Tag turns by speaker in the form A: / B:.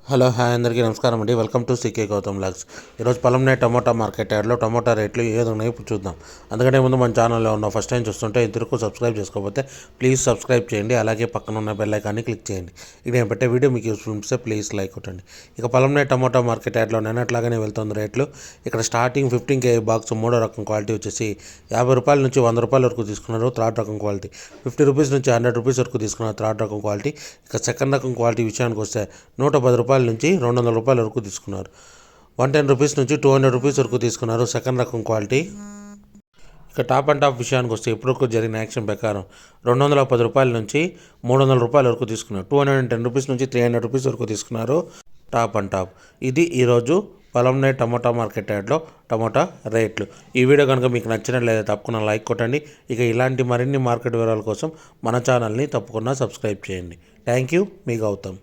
A: Hello hi అందరికీ నమస్కారం అండి. Welcome to C K Gautam logs. ఈరోజు పొలంనే టమోటా మార్కెట్ యార్డ్లో టమోటా రేట్లు ఏది ఉన్నాయో ఇప్పుడు చూద్దాం. అందుకంటే ముందు మన ఛానల్లో ఉన్న ఫస్ట్ టైం చూస్తుంటే ఇంతవరకు సబ్స్క్రైబ్ చేసుకోకపోతే ప్లీజ్ సబ్స్క్రైబ్ చేయండి. అలాగే పక్కన ఉన్న బెల్ ఐకాన్ని క్లిక్ చేయండి. ఇక నేను పెట్టే వీడియో మీకు యూస్ఫుల్ అనిపిస్తే ప్లీజ్ లైక్ కొట్టండి. ఇక పొలంనే టమోటా మార్కెట్ యార్డ్లో నిన్నట్లాగానే వెళ్తుంది రేట్లు. ఇక్కడ స్టార్టింగ్ 15 kg బాక్స్ మూడో రకం క్వాలిటీ వచ్చేసి ₹50 నుంచి ₹100 వరకు తీసుకున్నారు. థర్డ్ రకం క్వాలిటీ ₹50 నుంచి ₹100 వరకు తీసుకున్నారు. థర్డ్ రకం క్వాలిటీ. ఇక సెకండ్ రకం క్వాలిటీ విషయానికి వస్తే ₹110 నుంచి ₹200 వరకు తీసుకున్నారు. ₹110 నుంచి ₹200 వరకు తీసుకున్నారు సెకండ్ రకం క్వాలిటీ. ఇక టాప్ అండ్ టాప్ విషయానికి వస్తే ఇప్పటివరకు జరిగిన యాక్షన్ ప్రకారం ₹210 నుంచి ₹300 వరకు తీసుకున్నారు. ₹210 నుంచి ₹300 వరకు తీసుకున్నారు టాప్ అండ్ టాప్. ఇది ఈరోజు పొలంనే టమోటా మార్కెట్ యార్డ్లో టమోటా రేట్లు. ఈ వీడియో కనుక మీకు నచ్చినట్లయితే తప్పకుండా లైక్ కొట్టండి. ఇక ఇలాంటి మరిన్ని మార్కెట్ వివరాల కోసం మన ఛానల్ని తప్పకుండా సబ్స్క్రైబ్ చేయండి. థ్యాంక్ యూ, మీ గౌతమ్.